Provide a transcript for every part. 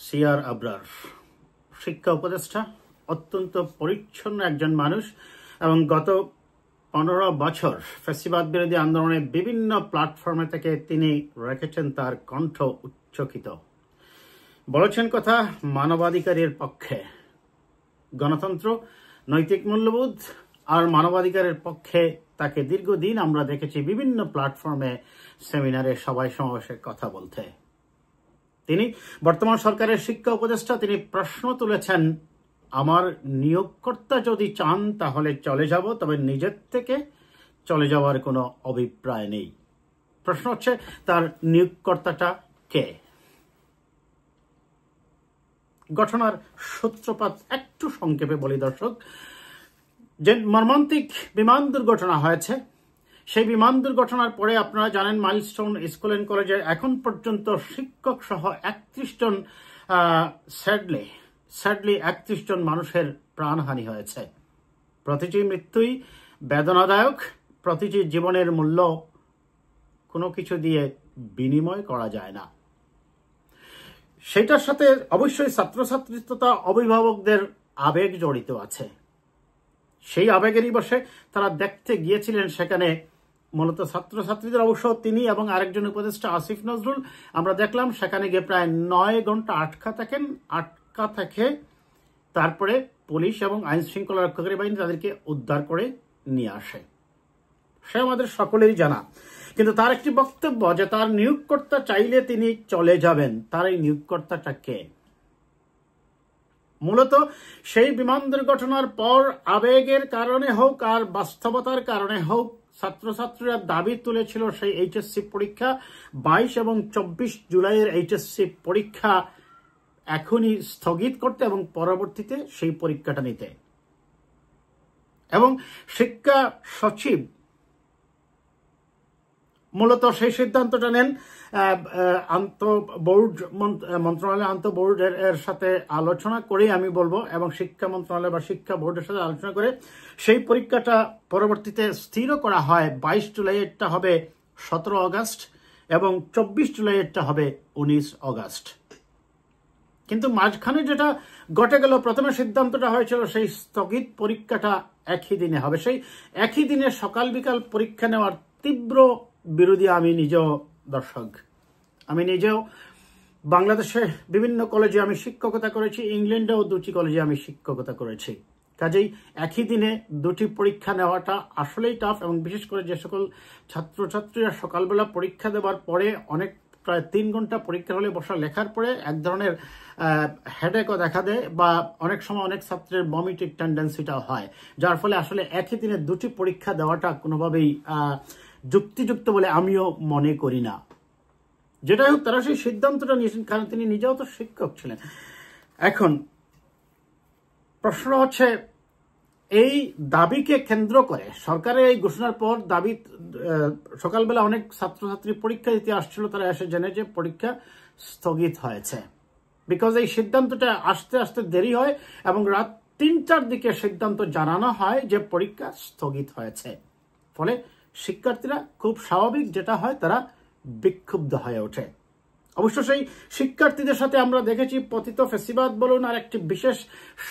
CR Abrar শিক্ষা উপদেষ্টা, অত্যন্ত পরিচ্ছন্ন একজন মানুষ এবং গত 15 বছর ফ্যাসিবাদ বিরোধী আন্দোলনে বিভিন্ন প্ল্যাটফর্মে থেকে তিনি রেখেছেন তার কণ্ঠ উচ্চকিত। বলেছেন কথা মানবাধিকারের পক্ষে, গণতন্ত্র, নৈতিক মূল্যবোধ আর মানবাধিকারের পক্ষে তাকে দীর্ঘদিন আমরা দেখেছি বিভিন্ন প্ল্যাটফর্মে, সেমিনারে, সভায় সমাবেশে কথা বলতে। তিনি বর্তমান সরকারের শিক্ষা উপদেষ্টা। তিনি প্রশ্ন তুলেছেন, আমার নিয়োগকর্তা যদি চান তাহলে চলে যাব, তবে নিজের থেকে চলে যাওয়ার কোনো অভিপ্রায় নেই। প্রশ্ন হচ্ছে তার নিয়োগকর্তাটা কে? ঘটনার সূত্রপাত একটু সংক্ষেপে বলি দর্শক। যে মর্মান্তিক বিমান দুর্ঘটনা হয়েছে, সেই বিমান দুর্ঘটনার পরে আপনারা জানেন মাইলস্টোন স্কুল অ্যান্ড কলেজের এখন পর্যন্ত শিক্ষক সহ 31 জন স্যাডলি 31 জন মানুষের প্রাণহানি হয়েছে। প্রতিটি মৃত্যুই বেদনাদায়ক, প্রতিটি জীবনের মূল্য কোনো কিছু দিয়ে বিনিময় করা যায় না। সেটার সাথে অবশ্যই ছাত্রছাত্রী তথা অভিভাবকদের আবেগ জড়িত আছে। সেই আবেগেরই বসে তারা দেখতে গিয়েছিলেন। সেখানে মূলত ছাত্রছাত্রীদের অবশ্য তিনি এবং আরেকজন উপদেষ্টা আসিফ নজরুল, আমরা দেখলাম সেখানে গিয়ে প্রায় 9 ঘন্টা আটকা থেকে তারপরে পুলিশ এবং আইন শৃঙ্খলা রক্ষাকারী বাহিনী তাদেরকে উদ্ধার করে নিয়ে আসে। সে আমাদের সকলেরই জানা। কিন্তু তার একটি বক্তব্য যে তার নিয়োগকর্তা চাইলে তিনি চলে যাবেন। তার এই নিয়োগকর্তাটা কে? মূলত সেই বিমান দুর্ঘটনার পর আবেগের কারণে হোক আর বাস্তবতার কারণে হোক, ছাত্রছাত্রীরা দাবি তুলেছিল সেই এইচএসসি পরীক্ষা 22 এবং 24 জুলাইয়ের এইচএসসি পরীক্ষা এখনই স্থগিত করতে এবং পরবর্তীতে সেই পরীক্ষাটা নিতে। এবং শিক্ষা সচিব মূলত সেই সিদ্ধান্তটা নেন মন্ত্রণালয় আন্তঃবোর্ডের সাথে আলোচনা করেই আমি বলবো, এবং শিক্ষা মন্ত্রণালয় বা শিক্ষা বোর্ডের সাথে আলোচনা করে সেই পরীক্ষাটা পরবর্তীতে স্থিরও করা হয়। 22 জুলাইয়েরটা হবে 17 আগস্ট এবং 24 জুলাইয়েরটা হবে 19 আগস্ট। কিন্তু মাঝখানে যেটা ঘটে গেল, প্রথমে সিদ্ধান্তটা হয়েছিল সেই স্থগিত পরীক্ষাটা একই দিনে হবে। সেই একই দিনে সকাল বিকাল পরীক্ষা নেওয়ার তীব্র বিরোধী আমি নিজেও দর্শক। আমি নিজেও বাংলাদেশে বিভিন্ন কলেজে আমি শিক্ষকতা করেছি, ইংল্যান্ডেও 2টি কলেজে আমি শিক্ষকতা করেছি। কাজেই একই দিনে 2টি পরীক্ষা নেওয়াটা আসলেই টাফ, এবং বিশেষ করে যে সকল ছাত্রছাত্রীরা সকালবেলা পরীক্ষা দেওয়ার পরে অনেক প্রায় 3 ঘন্টা পরীক্ষা হলে বসা লেখার পরে এক ধরনের হেডেকও দেখা দেয়, বা অনেক সময় অনেক ছাত্রের ভমিটিং টেন্ডেন্সিটাও হয়, যার ফলে আসলে একই দিনে 2টি পরীক্ষা দেওয়াটা কোনোভাবেই যুক্তিযুক্ত বলে আমিও মনে করি না। যেটাই হোক, তারা সেই সিদ্ধান্তটা নিয়েছেন কারণ তিনি নিজেও তো শিক্ষক ছিলেন। এখন প্রশ্ন হচ্ছে, এই দাবিকে কেন্দ্র করে সরকারের এই ঘোষণার পর দাবি, সকালবেলা অনেক ছাত্রছাত্রী পরীক্ষা দিতে আসছিল, তারা এসে জেনে যে পরীক্ষা স্থগিত হয়েছে। বিকজ এই সিদ্ধান্তটা আসতে আসতে দেরি হয় এবং রাত 3টার দিকে সিদ্ধান্ত জানানো হয় যে পরীক্ষা স্থগিত হয়েছে। ফলে শিক্ষার্থীরা খুব স্বাভাবিক যেটা হয়, তারা বিক্ষুব্ধ হয়ে ওঠে। অবশ্য সেই শিক্ষার্থীদের সাথে আমরা দেখেছি পতিত ফ্যাসিবাদ বলুন আর একটি বিশেষ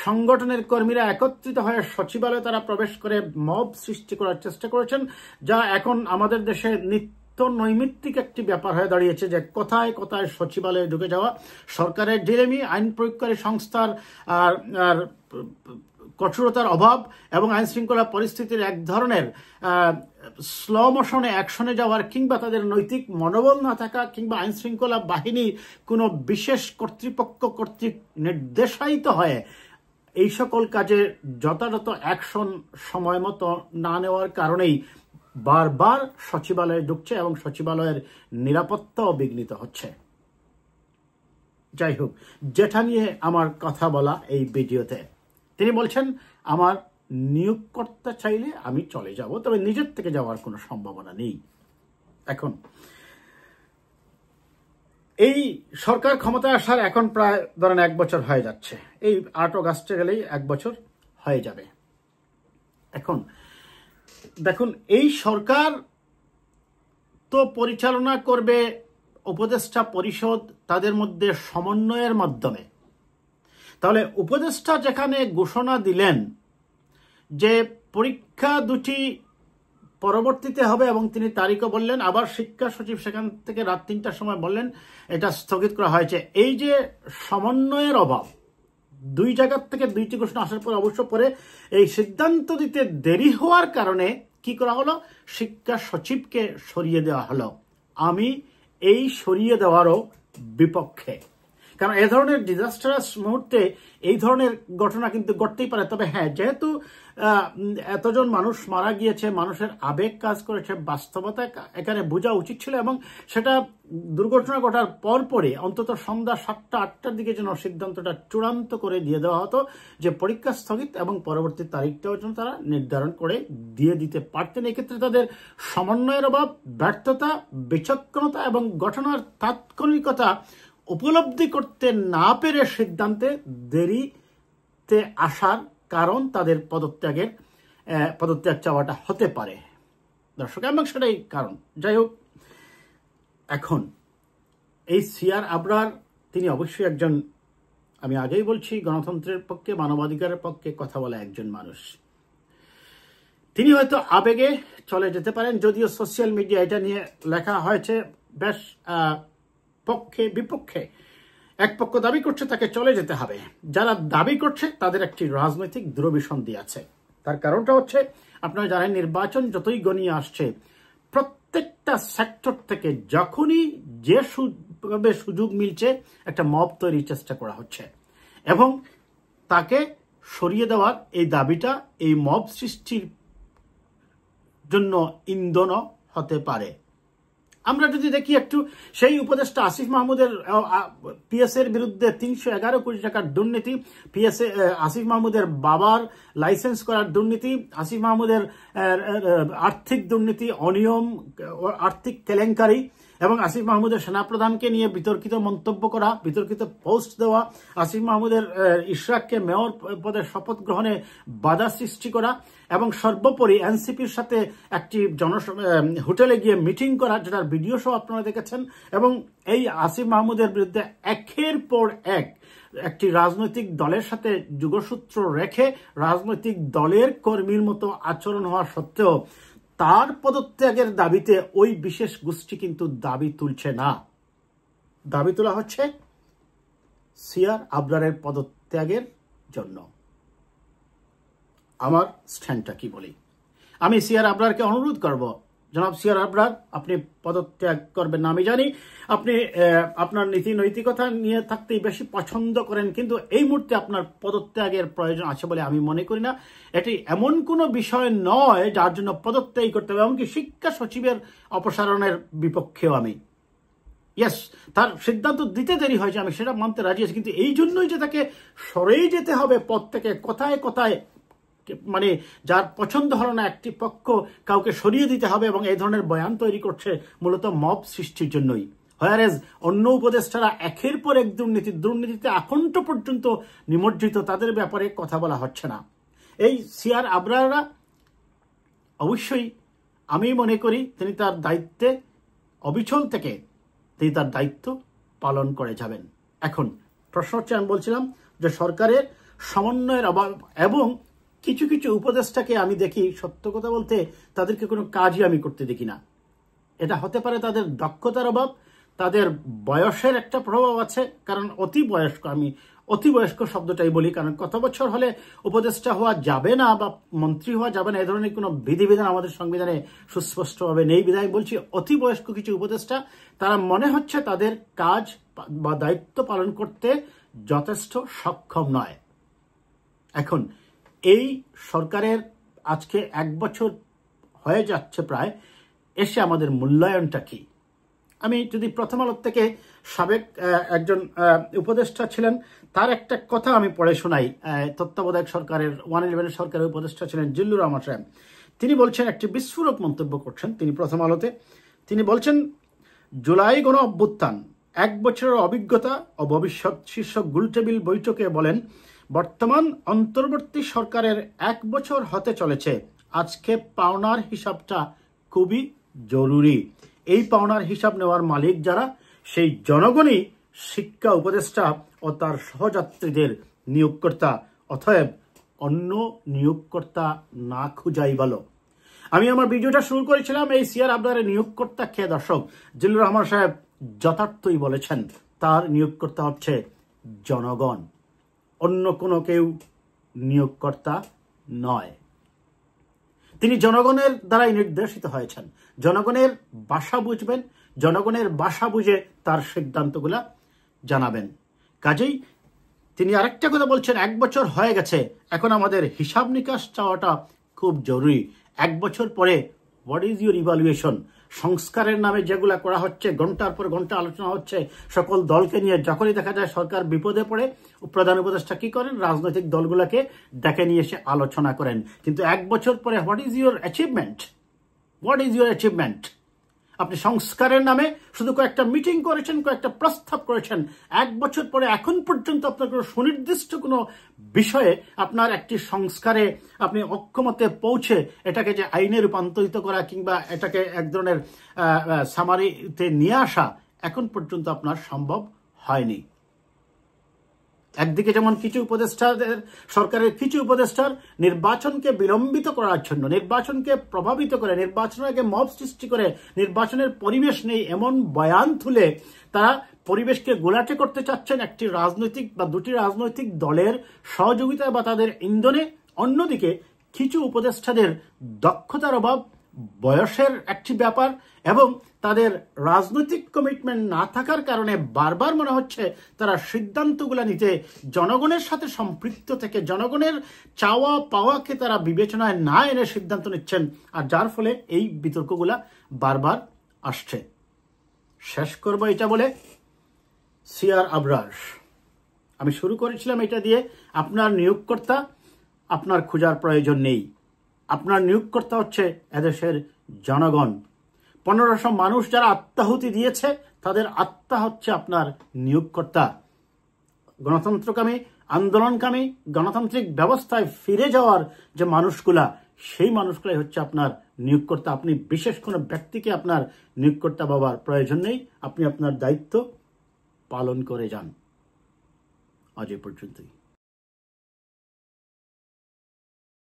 সংগঠনের কর্মীরা একত্রিত হয়ে সচিবালয়ে তারা প্রবেশ করে মব সৃষ্টি করার চেষ্টা করেছেন, যা এখন আমাদের দেশে নিত্য নৈমিত্তিক একটি ব্যাপার হয়ে দাঁড়িয়েছে, যে কোথায় কোথায় সচিবালয়ে ঢুকে যাওয়া, সরকারের ঢিলেমি, আইন প্রয়োগকারী সংস্থার আর কঠোরতার অভাব এবং আইন শৃঙ্খলা পরিস্থিতির এক ধরনের স্লো মোশনে অ্যাকশনে যাওয়ার, কিংবা তাদের নৈতিক মনোবল না থাকা, কিংবা আইন শৃঙ্খলা বাহিনীর কোনো বিশেষ কর্তৃপক্ষ কর্তৃক নির্দেশায়িত হয়ে এই সকল কাজে যথাযথ অ্যাকশন সময় মতো না নেওয়ার কারণেই বারবার সচিবালয়ে ঢুকছে এবং সচিবালয়ের নিরাপত্তাও বিঘ্নিত হচ্ছে। যাই হোক, যেটা নিয়ে আমার কথা বলা এই ভিডিওতে, তিনি বলছেন আমার নিয়োগকর্তা চাইলে আমি চলে যাব, তবে নিজের থেকে যাওয়ার কোনো সম্ভাবনা নেই। এখন এই সরকার ক্ষমতায় আসার এখন প্রায় ধরেন 1 বছর হয়ে যাচ্ছে। এই 8 আগস্টে গেলেই 1 বছর হয়ে যাবে। এখন দেখুন, এই সরকার তো পরিচালনা করবে উপদেষ্টা পরিষদ তাদের মধ্যে সমন্বয়ের মাধ্যমে। তাহলে উপদেষ্টা যেখানে ঘোষণা দিলেন যে পরীক্ষা দুটি পরবর্তীতে হবে এবং তিনি তারিখও বললেন, আবার শিক্ষা সচিব সেখান থেকে রাত 3টার সময় বললেন এটা স্থগিত করা হয়েছে। এই যে সমন্বয়ের অভাব, দুই জায়গার থেকে দুইটি ঘোষণা আসার পর অবশ্য পরে এই সিদ্ধান্ত দিতে দেরি হওয়ার কারণে কি করা হলো, শিক্ষা সচিবকে সরিয়ে দেওয়া হলো। আমি এই সরিয়ে দেওয়ারও বিপক্ষে, কারণ এ ধরনের ডিজাস্টারাস মুহূর্তে এই ধরনের ঘটনা কিন্তু ঘটতেই পারে। তবে হ্যাঁ, যেহেতু এতজন মানুষ মারা গিয়েছে, মানুষের আবেগ কাজ করেছে, বাস্তবতা এখানে বোঝা উচিত ছিল এবং সেটা দুর্ঘটনা ঘটার পরপরই অন্তত সন্ধ্যা 7টা-8টার দিকে যেন সিদ্ধান্তটা চূড়ান্ত করে দিয়ে দেওয়া হতো যে পরীক্ষা স্থগিত এবং পরবর্তী তারিখটাও যেন তারা নির্ধারণ করে দিয়ে দিতে পারতেন। এক্ষেত্রে তাদের সমন্বয়ের অভাব, ব্যর্থতা, বিচক্ষণতা এবং ঘটনার তাৎক্ষণিকতা উপলব্ধি করতে না পেরে সিদ্ধান্তে দেরিতে আসার কারণ তাদের পদত্যাগ চাওয়াটা হতে পারে দর্শক, এবং সেটাই কারণ। যাই হোক, এখন এই সিআর আবরার তিনি অবশ্যই একজন, আমি আগেই বলছি, গণতন্ত্রের পক্ষে, মানবাধিকারের পক্ষে কথা বলা একজন মানুষ। তিনি হয়তো আবেগে চলে যেতে পারেন, যদিও সোশ্যাল মিডিয়া এটা নিয়ে লেখা হয়েছে বেশ পক্ষে বিপক্ষে। এক পক্ষ দাবি করছে তাকে চলে যেতে হবে, যারা দাবি করছে তাদের একটি রাজনৈতিক দূরভিসন্ধি আছে। তার কারণটা হচ্ছে, আপনারা জানেন, নির্বাচন যতই গনিয়ে আসছে, প্রত্যেকটা সেক্টর থেকে যখনই যে সুযোগ মিলছে একটা মব তৈরির চেষ্টা করা হচ্ছে এবং তাকে সরিয়ে দেওয়ার এই দাবিটা এই মব সৃষ্টির জন্য ইন্ধনও হতে পারে। আমরা যদি দেখি একটু, সেই উপদেষ্টা আসিফ মাহমুদের পিএসএর বিরুদ্ধে 311 কোটি টাকার দুর্নীতি, আসিফ মাহমুদের বাবার লাইসেন্স করার দুর্নীতি, আসিফ মাহমুদের আর্থিক দুর্নীতি, অনিয়ম, আর্থিক কেলেঙ্কারি এবং আসিফ মাহমুদের সেনাপ্রধানকে নিয়ে বিতর্কিত মন্তব্য করা, বিতর্কিত পোস্ট দেওয়া, আসিফ মাহমুদের ইশরাককে মেয়র পদে শপথ গ্রহণে বাধা সৃষ্টি করা এবং সর্বোপরি এনসিপির সাথে একটি হোটেলে গিয়ে মিটিং করা, যেটার ভিডিও সহ আপনারা দেখেছেন। এবং এই আসিফ মাহমুদের বিরুদ্ধে একের পর একটি রাজনৈতিক দলের সাথে যোগসূত্র রেখে রাজনৈতিক দলের কর্মীর মতো আচরণ হওয়া সত্ত্বেও তার পদত্যাগের দাবিতে ওই বিশেষ গোষ্ঠী কিন্তু দাবি তুলছে না। দাবি তোলা হচ্ছে সিআর আবরারের পদত্যাগের জন্য। আমার স্ট্যান্ডটা কি বলি, আমি সিআর আবরারকে অনুরোধ করব, জনাব সিআর আবরার, আপনি পদত্যাগ করবেন না। আমি জানি আপনি আপনার নীতি নৈতিকতা নিয়ে থাকতেই বেশি পছন্দ করেন, কিন্তু এই মুহূর্তে আপনার পদত্যাগের প্রয়োজন আছে বলে আমি মনে করি না। এটি এমন কোনো বিষয় নয় যার জন্য পদত্যাগ করতে হবে, এমনকি শিক্ষা সচিবের অপসারণের বিপক্ষেও আমি। ইয়েস, তার সিদ্ধান্ত দিতে দেরি হয়েছে, আমি সেটা মানতে রাজি আছি, কিন্তু এই জন্যই যে তাকে সরেই যেতে হবে পদ থেকে, কথায় কথায় মানে যার পছন্দ হলো না একটি পক্ষ কাউকে সরিয়ে দিতে হবে এবং এই ধরনের বয়ান তৈরি করছে মূলত মব সৃষ্টির জন্যই। হোয়ারেজ অন্য উপদেষ্টারা একের পর এক দুর্নীতিতে আকণ্ঠ পর্যন্ত নিমজ্জিত, তাদের ব্যাপারে কথা বলা হচ্ছে না। এই সিআর আবরাররা অবশ্যই, আমি মনে করি তিনি তার দায়িত্বে অবিচল থেকে তিনি তার দায়িত্ব পালন করে যাবেন। এখন প্রশ্ন হচ্ছে, আমি বলছিলাম যে সরকারের সমন্বয়ের অভাব এবং কিছু কিছু উপদেষ্টাকে আমি দেখি, সত্য কথা বলতে তাদেরকে কোনো কাজই আমি করতে দেখি না। এটা হতে পারে তাদের দক্ষতার অভাব, তাদের বয়সের একটা প্রভাব আছে, কারণ আমি অতি বয়স্ক শব্দটাই বলি, কারণ কত বছর হলে উপদেষ্টা হওয়া যাবে না বা মন্ত্রী হওয়া যাবে না, এ ধরনের কোনো বিধিবিধান আমাদের সংবিধানে সুস্পষ্টভাবে নেই। বিধায় বলছি, অতি বয়স্ক কিছু উপদেষ্টা, তারা মনে হচ্ছে তাদের কাজ বা দায়িত্ব পালন করতে যথেষ্ট সক্ষম নয়। এখন এই সরকারের আজকে 1 বছর হয়ে যাচ্ছে প্রায়, এসে আমাদের মূল্যায়নটা কি? আমি যদি প্রথম আলো থেকে সাবেক একজন উপদেষ্টা ছিলেন, তার একটা কথা আমি পড়ে শোনাই। তত্ত্বাবধায়ক সরকারের 111 সরকারের উপদেষ্টা ছিলেন জিল্লুর রহমান সাহেব। তিনি বলছেন, একটি বিস্ফোরক মন্তব্য করছেন তিনি প্রথম আলোতে। তিনি বলছেন, জুলাই গণ অভ্যুত্থান, 1 বছরের অভিজ্ঞতা ও ভবিষ্যৎ শীর্ষক গোলটেবিল বৈঠকে বলেন, বর্তমান অন্তর্বর্তী সরকারের 1 বছর হতে চলেছে। আজকে পাওনার হিসাবটা খুবই জরুরি। এই পাওনার হিসাব নেওয়ার মালিক যারা, সেই জনগণই শিক্ষা উপদেষ্টা ও তার সহযাত্রীদের নিয়োগকর্তা। অতএব অন্য নিয়োগকর্তা না খুঁজাই ভালো। আমি আমার ভিডিওটা শুরু করেছিলাম এই সিআর আবরারের নিয়োগকর্তা কে। দর্শক, জিল্লুর রহমান সাহেব যথার্থই বলেছেন, তার নিয়োগকর্তা হচ্ছে জনগণ, অন্য কোনো কেউ নিয়োগকর্তা নয়। তিনি জনগণের দ্বারাই নির্দেশিত হয়েছেন। জনগণের ভাষা বুঝবেন, জনগণের ভাষা বুঝে তার সিদ্ধান্তগুলা জানাবেন। কাজেই তিনি আরেকটা কথা বলছেন, 1 বছর হয়ে গেছে, এখন আমাদের হিসাব নিকাশ চাওয়াটা খুব জরুরি। 1 বছর পরে হোয়াট ইজ ইউর ইভালুয়েশন? সংস্কারের নামে যেগুলা করা হচ্ছে, ঘন্টার পর ঘন্টা আলোচনা হচ্ছে সকল দলকে নিয়ে। যখনই দেখা যায় সরকার বিপদে পড়ে, প্রধান উপদেষ্টা কি করেন? রাজনৈতিক দলগুলোকে ডেকে নিয়ে এসে আলোচনা করেন। কিন্তু 1 বছর পরে what is your achievement? What is your achievement? আপনি সংস্কারের নামে শুধু কয়েকটা মিটিং করেছেন, কয়েকটা প্রস্তাব করেছেন। 1 বছর পরে এখন পর্যন্ত আপনার কোনো সুনির্দিষ্ট কোনো বিষয়ে আপনার একটি সংস্কারে আপনি অক্ষমতে পৌঁছে এটাকে যে আইনে রূপান্তরিত করা কিংবা এটাকে এক ধরনের সামারিতে নিয়ে আসা এখন পর্যন্ত আপনার সম্ভব হয়নি। একদিকে যেমন কিছু উপদেষ্টাদের, সরকারের কিছু উপদেষ্টার নির্বাচনকে বিলম্বিত করার জন্য, নির্বাচনকে প্রভাবিত করে, নির্বাচনের আগে মব সৃষ্টি করে, নির্বাচনের পরিবেশ নেই এমন বয়ান তুলে তারা পরিবেশকে গোলাটে করতে চাচ্ছেন একটি রাজনৈতিক বা দুটি রাজনৈতিক দলের সহযোগিতা বা তাদের ইন্ধনে। অন্যদিকে কিছু উপদেষ্টাদের দক্ষতার অভাব, বয়সের একটি ব্যাপার এবং তাদের রাজনৈতিক কমিটমেন্ট না থাকার কারণে বারবার মনে হচ্ছে তারা সিদ্ধান্তগুলো নিতে জনগণের সাথে সম্পৃক্ত থেকে জনগণের চাওয়া পাওয়াকে তারা বিবেচনায় না এনে সিদ্ধান্ত নিচ্ছেন, আর যার ফলে এই বিতর্কগুলা বারবার আসছে। শেষ করব এটা বলে, সিআর আবরার, আমি শুরু করেছিলাম এটা দিয়ে, আপনার নিয়োগকর্তা আপনার খোঁজার প্রয়োজন নেই। আপনার নিয়োগকর্তা হচ্ছে এদেশের জনগণ। 1500 মানুষ যারা আত্মাহুতি দিয়েছে তাদের আত্মা হচ্ছে আপনার নিয়োগকর্তা। গণতন্ত্রকামী, আন্দোলনকামী, গণতান্ত্রিক ব্যবস্থায় ফিরে যাওয়ার যে মানুষগুলা, সেই মানুষগুলাই হচ্ছে আপনার নিয়োগকর্তা। আপনি বিশেষ কোনো ব্যক্তিকে আপনার নিয়োগকর্তা ভাবার প্রয়োজন নেই। আপনি আপনার দায়িত্ব পালন করে যান। আজ এ পর্যন্তই।